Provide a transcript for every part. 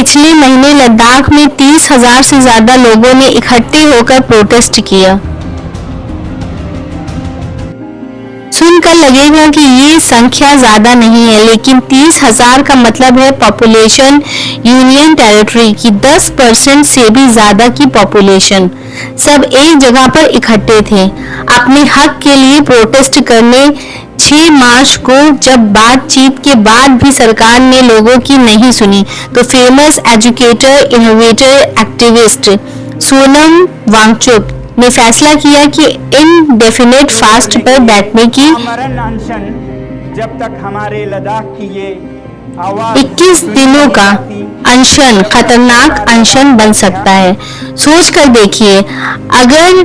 पिछले महीने लद्दाख में 30,000 से ज्यादा लोगों ने इकट्ठे होकर प्रोटेस्ट किया। सुनकर लगेगा कि ये संख्या ज्यादा नहीं है, लेकिन 30,000 का मतलब है पॉपुलेशन यूनियन टेरिटरी की 10% से भी ज्यादा की पॉपुलेशन। सब एक जगह पर इकट्ठे थे अपने हक के लिए प्रोटेस्ट करने। 6 मार्च को जब बातचीत के बाद भी सरकार ने लोगों की नहीं सुनी, तो famous educator, innovator, activist Sonam Wangchuk ने फैसला किया कि इनडेफिनेट फास्ट पर बैठने की जब तक हमारे लद्दाख की ये 21 दिनों का अनशन खतरनाक अनशन बन सकता है। सोच कर देखिए, अगर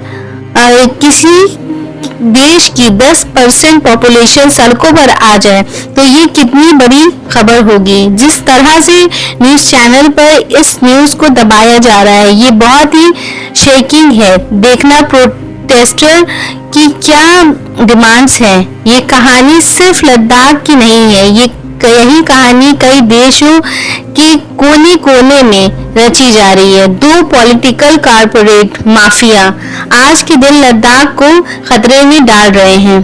किसी देश की 10% पॉपुलेशन सड़कों पर आ जाए तो ये कितनी बड़ी खबर होगी। जिस तरह से न्यूज़ चैनल पर इस न्यूज़ को दबाया जा रहा है, ये बहुत ही शेकिंग है। देखना प्रोटेस्टर की क्या डिमांड्स हैं। ये कहानी सिर्फ लद्दाख की नहीं है, यही कहानी कई देशों के कोने कोने में रची जा रही है। 2 पॉलिटिकल कारपोरेट माफिया आज के दिन लद्दाख को खतरे में डाल रहे हैं।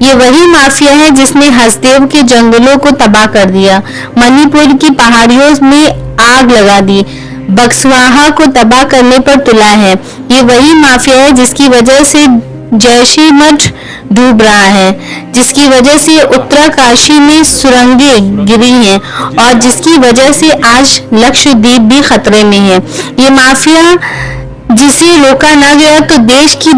ये वही माफिया है जिसने हसदेव के जंगलों को तबाह कर दिया, मणिपुर की पहाड़ियों में आग लगा दी, बक्सवाहा को तबाह करने पर तुला है। ये वही माफिया है जिसकी वजह से जैशी मठ डूब रहा है, जिसकी वजह से उत्तरकाशी में सुरंगें गिरी हैं और जिसकी वजह से आज लक्षद्वीप भी खतरे में है। ये माफिया जिसे रोका ना गया तो देश की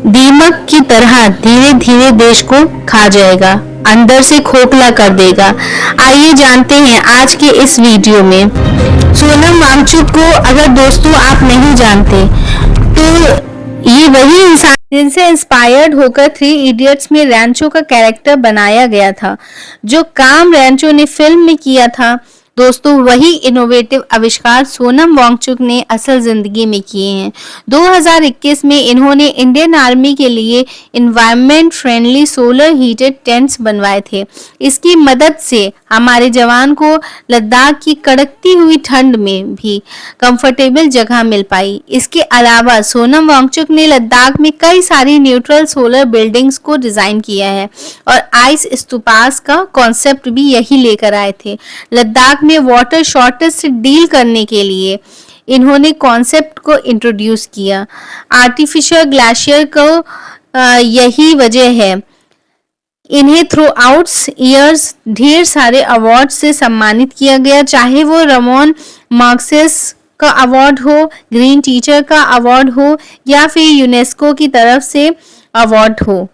दीमक की तरह धीरे धीरे देश को खा जाएगा, अंदर से खोखला कर देगा। आइए जानते हैं आज के इस वीडियो में। सोनम वांगचुक को अगर दोस्तों आप नहीं जानते तो ये वही इंसान जिनसे इंस्पायर्ड होकर 3 इडियट्स में रैंचो का कैरेक्टर बनाया गया था। जो काम रैंचो ने फिल्म में किया था, दोस्तों वही इनोवेटिव आविष्कार सोनम वांगचुक ने असल जिंदगी में किए हैं। 2021 में इन्होंने इंडियन आर्मी के लिए environment friendly solar heated tents बनवाए थे। इसकी मदद से हमारे जवान को लद्दाख की कड़कती हुई ठंड में भी कंफर्टेबल जगह मिल पाई। इसके अलावा सोनम वांगचुक ने लद्दाख में कई सारी न्यूट्रल सोलर बिल्डिंग्स को डिजाइन किया है और आइस स्तूपास का कॉन्सेप्ट भी यही लेकर आए थे। लद्दाख में वाटर शॉर्टेज से डील करने के लिए इन्होंने कॉन्सेप्ट को इंट्रोड्यूस किया। आर्टिफिशियल ग्लेशियर को यही वजह है। इन्हें थ्रू आउट्स ईयर्स ढेर सारे अवार्ड से सम्मानित किया गया, चाहे वो रमोन मार्क्सेस का अवार्ड हो, ग्रीन टीचर का अवार्ड हो या फिर यूनेस्को की तरफ से अवार्ड हो।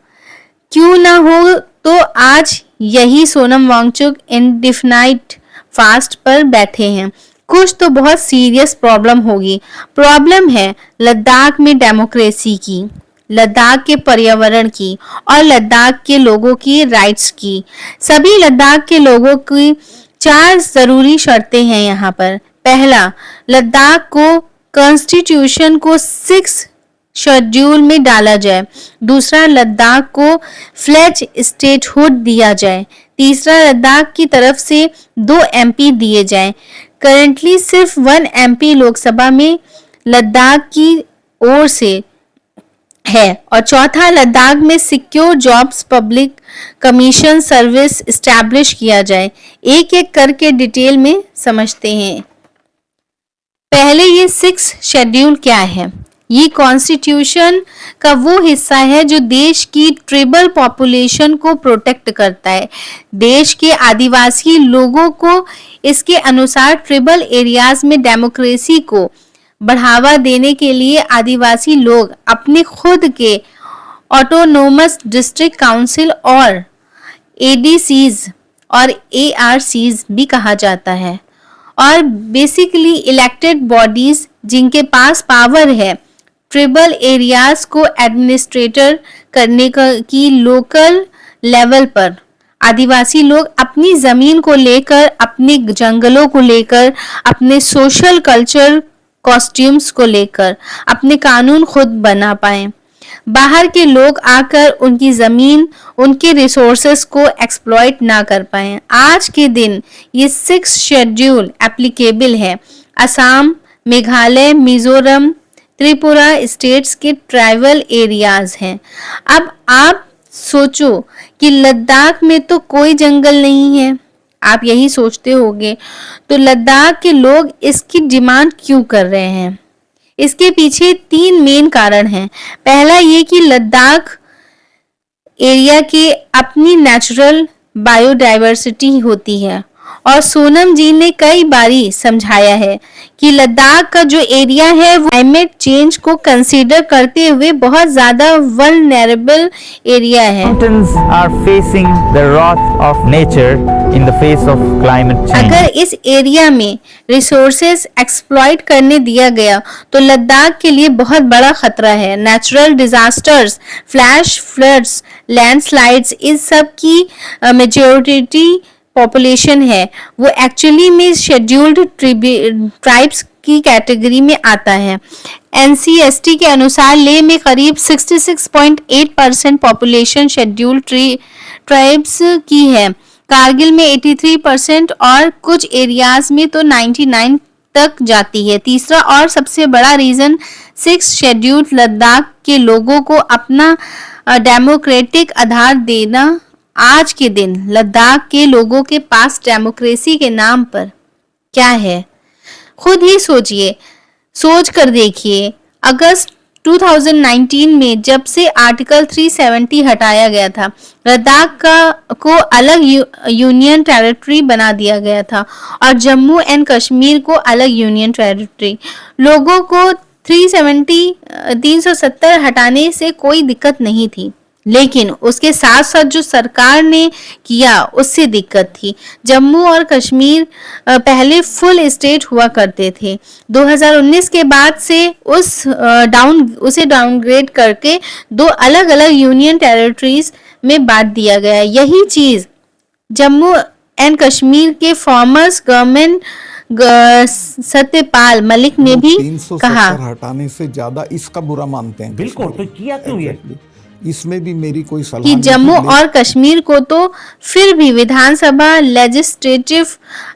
क्यों ना हो, तो आज यही सोनम वांगचुक इंडेफिनाइट फास्ट पर बैठे हैं। कुछ तो बहुत सीरियस प्रॉब्लम होगी। प्रॉब्लम है लद्दाख में डेमोक्रेसी की, लद्दाख के पर्यावरण की और लद्दाख के लोगों की राइट्स की। सभी लद्दाख के लोगों की 4 जरूरी शर्तें हैं यहाँ पर। पहला, लद्दाख को कॉन्स्टिट्यूशन को 6 शेड्यूल में डाला जाए। दूसरा, लद्दाख को फ्लेज स्टेटहुड दिया जाए। तीसरा, लद्दाख की तरफ से 2 MP दिए जाएं। करंटली सिर्फ 1 MP लोकसभा में लद्दाख की ओर से है। और चौथा, लद्दाख में secure jobs public commission service establish किया जाए। एक एक करके डिटेल में समझते हैं। पहले ये 6 शेड्यूल क्या है? ये कॉन्स्टिट्यूशन का वो हिस्सा है जो देश की ट्राइबल पॉपुलेशन को प्रोटेक्ट करता है। देश के आदिवासी लोगों को इसके अनुसार ट्राइबल एरियाज में डेमोक्रेसी को बढ़ावा देने के लिए आदिवासी लोग अपने खुद के ऑटोनोमस डिस्ट्रिक्ट काउंसिल और ADCs और ARCs भी कहा जाता है, और बेसिकली इलेक्टेड बॉडीज जिनके पास पावर है ट्राइबल एरियाज को एडमिनिस्ट्रेटर करने की लोकल लेवल पर। आदिवासी लोग अपनी जमीन को लेकर, अपने जंगलों को लेकर, अपने सोशल कल्चर कॉस्ट्यूम्स को लेकर अपने कानून खुद बना पाए। बाहर के लोग आकर उनकी जमीन, उनके रिसोर्सेस को एक्सप्लॉइट ना कर पाए। आज के दिन ये 6 शेड्यूल एप्लीकेबल है। असम, मेघालय, मिजोरम, त्रिपुरा स्टेट्स के ट्राइबल एरियाज हैं। अब आप सोचो कि लद्दाख में तो कोई जंगल नहीं है, आप यही सोचते होंगे, तो लद्दाख के लोग इसकी डिमांड क्यों कर रहे हैं? इसके पीछे 3 मेन कारण हैं। पहला ये कि लद्दाख एरिया की अपनी नेचुरल बायोडाइवर्सिटी होती है, और सोनम जी ने कई बारी समझाया है कि लद्दाख का जो एरिया है वो क्लाइमेट चेंज को कंसीडर करते हुए बहुत ज्यादा वल्नरेबल एरिया है। Mountains are facing the wrath of nature in the face of climate change. अगर इस एरिया में रिसोर्सेज एक्सप्लॉइट करने दिया गया तो लद्दाख के लिए बहुत बड़ा खतरा है। Natural disasters, flash floods, landslides, इस सब की मेजॉरिटी पॉपुलेशन है वो एक्चुअली में शेड्यूल्ड ट्राइब्स की कैटेगरी में आता है। एनसीएसटी के अनुसार लेह में करीब 66.8% पॉपुलेशन शेड्यूल्ड ट्राइब्स की है, कारगिल में 83% और कुछ एरियाज में तो 99 तक जाती है। तीसरा और सबसे बड़ा रीजन 6 शेड्यूल्ड लद्दाख के लोगों को अपना डेमोक्रेटिक आधार देना। आज के दिन लद्दाख के लोगों के पास डेमोक्रेसी के नाम पर क्या है? खुद ही सोचिए, सोच कर देखिए। अगस्त 2019 में जब से आर्टिकल 370 हटाया गया था, लद्दाख को अलग यूनियन टेरिटरी बना दिया गया था और जम्मू एंड कश्मीर को अलग यूनियन टेरिटरी। लोगों को 370 हटाने से कोई दिक्कत नहीं थी, लेकिन उसके साथ साथ जो सरकार ने किया उससे दिक्कत थी। जम्मू और कश्मीर पहले फुल स्टेट हुआ करते थे। 2019 के बाद से उसे डाउनग्रेड करके 2 अलग अलग यूनियन टेरिटरीज में बांट दिया गया। यही चीज जम्मू एंड कश्मीर के फॉर्मर गवर्नमेंट सत्यपाल मलिक ने भी 370 कहा। हटाने से ज्यादा इसका बुरा मानते हैं। बिल्कुल, तो किया क्यों ये? इसमें भी मेरी कोई सलाह कि नहीं जम्मू थी, और कश्मीर को तो फिर भी विधानसभा लेजिस्लेटिव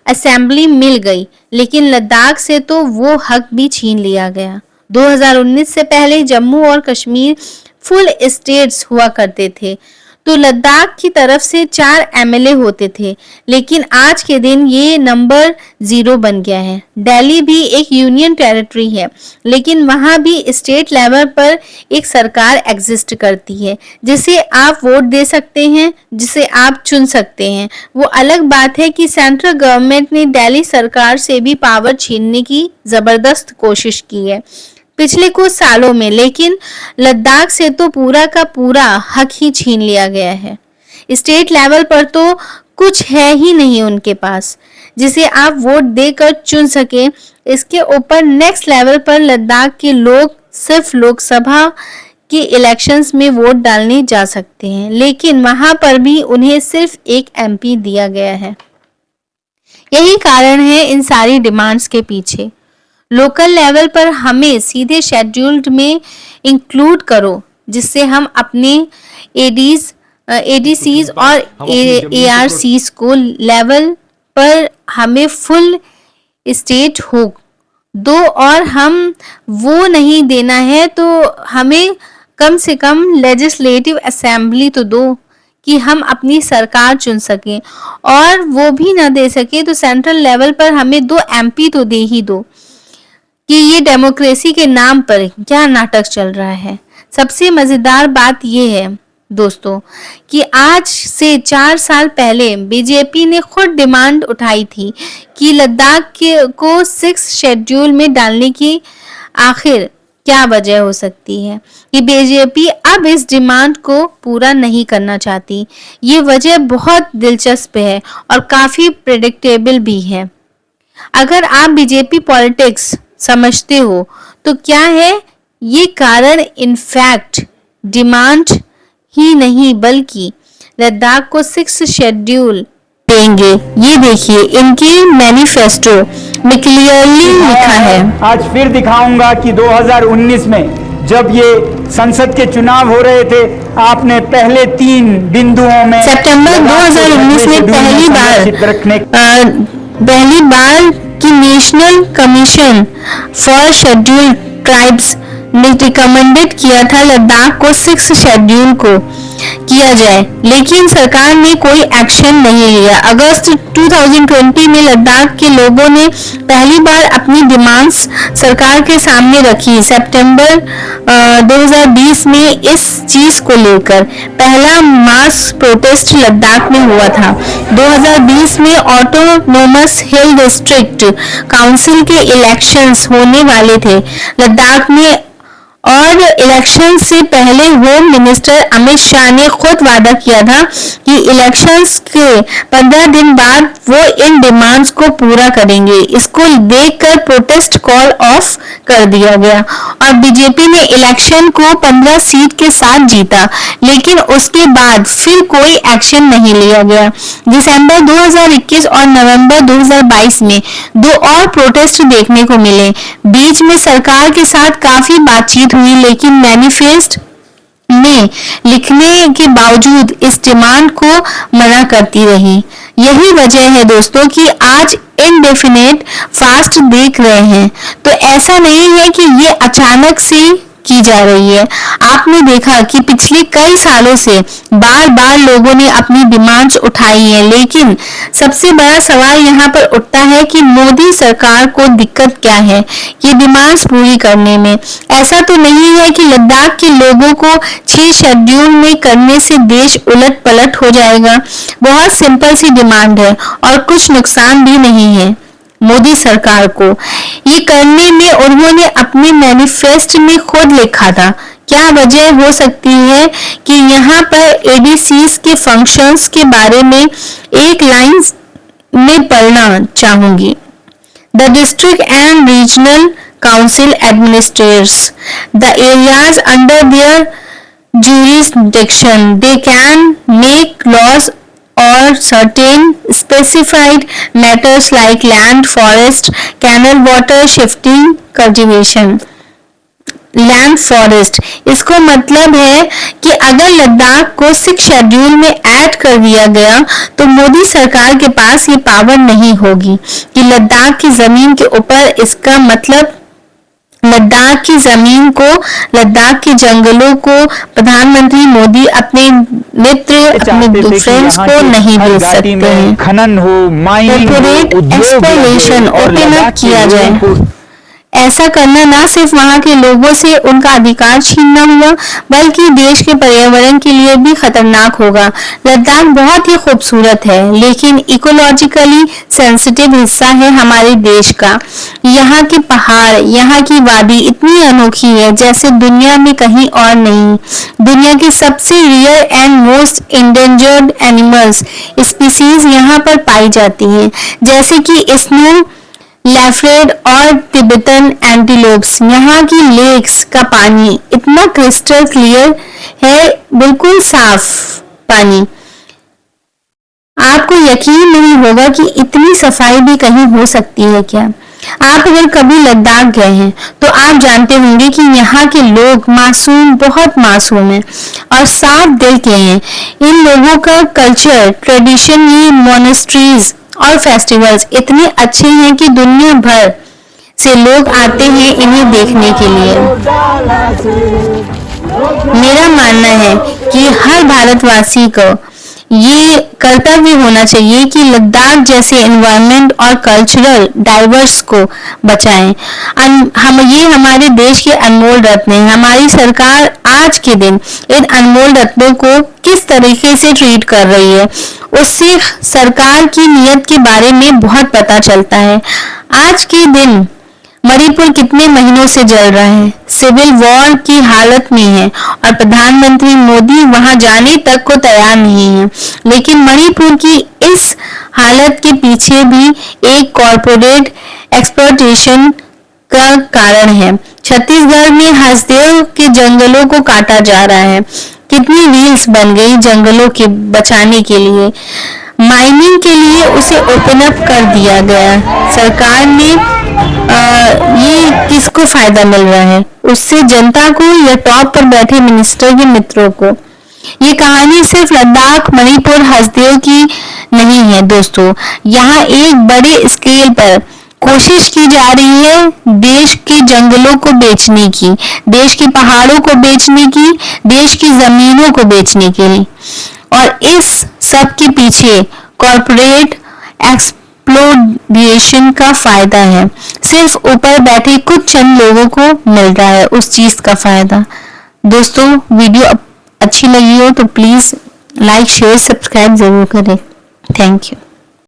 असेंबली मिल गई, लेकिन लद्दाख से तो वो हक भी छीन लिया गया। 2019 से पहले जम्मू और कश्मीर फुल स्टेट्स हुआ करते थे, तो लद्दाख की तरफ से 4 एमएलए होते थे, लेकिन आज के दिन ये नंबर 0 बन गया है। दिल्ली भी एक यूनियन टेरिटरी है, लेकिन वहां भी स्टेट लेवल पर एक सरकार एग्जिस्ट करती है, जिसे आप वोट दे सकते हैं, जिसे आप चुन सकते हैं। वो अलग बात है कि सेंट्रल गवर्नमेंट ने दिल्ली सरकार से भी पावर छीनने की जबरदस्त कोशिश की है पिछले कुछ सालों में, लेकिन लद्दाख से तो पूरा का पूरा हक ही छीन लिया गया है। स्टेट लेवल पर तो कुछ है ही नहीं उनके पास जिसे आप वोट देकर चुन सके। इसके ऊपर नेक्स्ट लेवल पर लद्दाख के लोग सिर्फ लोकसभा के इलेक्शंस में वोट डालने जा सकते हैं, लेकिन वहां पर भी उन्हें सिर्फ एक एमपी दिया गया है। यही कारण है इन सारी डिमांड्स के पीछे। लोकल लेवल पर हमें सीधे शेड्यूल्ड में इंक्लूड करो, जिससे हम अपने एडीसीज और एआरसीज को लेवल पर हमें फुल स्टेट हो दो, और हम वो नहीं देना है तो हमें कम से कम लेजिस्लेटिव असेंबली तो दो कि हम अपनी सरकार चुन सकें, और वो भी ना दे सके तो सेंट्रल लेवल पर हमें 2 एमपी तो दे ही दो। कि ये डेमोक्रेसी के नाम पर क्या नाटक चल रहा है। सबसे मजेदार बात ये है दोस्तों कि आज से 4 साल पहले बीजेपी ने खुद डिमांड उठाई थी कि लद्दाख को 6 शेड्यूल में डालने की आखिर क्या वजह हो सकती है कि बीजेपी अब इस डिमांड को पूरा नहीं करना चाहती। ये वजह बहुत दिलचस्प है और काफी प्रेडिक्टेबल भी है। अगर आप बीजेपी पॉलिटिक्स समझते हो तो क्या है ये कारण इनफैक्ट डिमांड ही नहीं बल्कि लद्दाख को 6 शेड्यूल देंगे। ये देखिए इनके मैनिफेस्टो में क्लियरली लिखा है। आज फिर दिखाऊंगा कि 2019 में जब ये संसद के चुनाव हो रहे थे, आपने पहले 3 बिंदुओं में सितंबर 2019 में पहली बार कि national commission for scheduled tribes ने रिकमेंडेड किया था लद्दाख को 6 शेड्यूल को किया जाए, लेकिन सरकार ने कोई एक्शन नहीं लिया। अगस्त 2020 में लद्दाख के लोगों ने पहली बार अपनी डिमांड्स सरकार के सामने रखी। सितंबर 2020 में इस चीज को लेकर पहला मास प्रोटेस्ट लद्दाख में हुआ था। 2020 में ऑटोनोमस हिल डिस्ट्रिक्ट काउंसिल के इलेक्शंस होने वाले थे लद्दाख में, और इलेक्शन से पहले होम मिनिस्टर अमित शाह ने खुद वादा किया था कि इलेक्शंस के 15 दिन बाद वो इन डिमांड्स को पूरा करेंगे। इसको देखकर प्रोटेस्ट कॉल ऑफ कर दिया गया और बीजेपी ने इलेक्शन को 15 सीट के साथ जीता, लेकिन उसके बाद फिर कोई एक्शन नहीं लिया गया। दिसंबर 2021 और नवंबर 2022 में 2 और प्रोटेस्ट देखने को मिले। बीच में सरकार के साथ काफी बातचीत हुई, लेकिन मैनिफेस्ट में लिखने के बावजूद इस डिमांड को मना करती रही। यही वजह है दोस्तों कि आज इनडेफिनेट फास्ट देख रहे हैं, तो ऐसा नहीं है कि ये अचानक से की जा रही है। आपने देखा कि पिछले कई सालों से बार बार लोगों ने अपनी डिमांड्स उठाई है, लेकिन सबसे बड़ा सवाल यहाँ पर उठता है कि मोदी सरकार को दिक्कत क्या है ये डिमांड्स पूरी करने में। ऐसा तो नहीं है कि लद्दाख के लोगों को 6 शेड्यूल में करने से देश उलट पलट हो जाएगा। बहुत सिंपल सी डिमांड है और कुछ नुकसान भी नहीं है मोदी सरकार को ये करने में। उन्होंने अपने मैनिफेस्ट में खुद लिखा था। क्या वजह हो सकती है कि यहाँ पर एडीसीज के फंक्शंस के बारे में एक लाइन में पढ़ना चाहूंगी। The district and regional council administrates the areas under their jurisdiction. They can make laws or certain specified matters like land, forest, canal water, shifting, cultivation. Land forest, इसको मतलब है कि अगर लद्दाख को 6 शेड्यूल में ऐड कर दिया गया तो मोदी सरकार के पास ये पावर नहीं होगी कि लद्दाख की जमीन के ऊपर, इसका मतलब लद्दाख की जमीन को, लद्दाख के जंगलों को प्रधानमंत्री मोदी अपने मित्र, अपने फ्रेंड्स को नहीं दे सकते हैं। खनन हो, माइनिंग हो, एक्सप्लोरेशन ओपन अप किया जाए। ऐसा करना न सिर्फ वहां के लोगों से उनका अधिकार छीनना हुआ, बल्कि देश के पर्यावरण के लिए भी खतरनाक होगा। लद्दाख बहुत ही खूबसूरत है, लेकिन इकोलॉजिकली सेंसिटिव हिस्सा है हमारे देश का। यहाँ के पहाड़, यहाँ की वादी इतनी अनोखी है जैसे दुनिया में कहीं और नहीं। दुनिया की सबसे rare and most endangered animals species यहाँ पर पाई जाती हैं, जैसे कि स्नो लेफ्रेड और तिब्बतन एंटीलोप्स। यहाँ की लेक्स का पानी इतना क्रिस्टल क्लियर है, बिल्कुल साफ पानी। आपको यकीन नहीं होगा कि इतनी सफाई भी कहीं हो सकती है क्या। आप अगर कभी लद्दाख गए हैं तो आप जानते होंगे कि यहाँ के लोग मासूम, बहुत मासूम हैं और साफ दिल के हैं। इन लोगों का कल्चर, ट्रेडिशन, ये मोनेस्ट्रीज और फेस्टिवल्स इतने अच्छे हैं कि दुनिया भर से लोग आते हैं इन्हें देखने के लिए। मेरा मानना है कि हर भारतवासी को ये कर्तव्य होना चाहिए कि लद्दाख जैसे एनवायरनमेंट और कल्चरल डाइवर्स को बचाएं। हम ये हमारे देश के अनमोल रत्न हैं। हमारी सरकार आज के दिन इन अनमोल रत्नों को किस तरीके से ट्रीट कर रही है, उससे सरकार की नीयत के बारे में बहुत पता चलता है। आज के दिन मणिपुर कितने महीनों से जल रहा है, सिविल वॉर की हालत में है और प्रधानमंत्री मोदी वहां जाने तक को तैयार नहीं है। लेकिन मणिपुर की इस हालत के पीछे भी एक कॉर्पोरेट एक्सप्लॉयटेशन का कारण है। छत्तीसगढ़ में हसदेव के जंगलों को काटा जा रहा है। कितनी रील्स बन गई जंगलों के बचाने के लिए। माइनिंग के लिए उसे ओपन अप कर दिया गया। सरकार ने ये किसको फायदा मिल रहा है, उससे जनता को या टॉप पर बैठे मिनिस्टर के मित्रों को। ये कहानी सिर्फ लद्दाख, मणिपुर, हसदेव की नहीं है दोस्तों। यहाँ एक बड़े स्केल पर कोशिश की जा रही है देश के जंगलों को बेचने की, देश के पहाड़ों को बेचने की, देश की जमीनों को बेचने के लिए। और इस सब के पीछे कॉरपोरेट एक्सप्लोइटेशन का फायदा है। सिर्फ ऊपर बैठे कुछ चंद लोगों को मिल रहा है उस चीज का फायदा। दोस्तों, वीडियो अच्छी लगी हो तो प्लीज लाइक शेयर सब्सक्राइब जरूर करें। Thank you.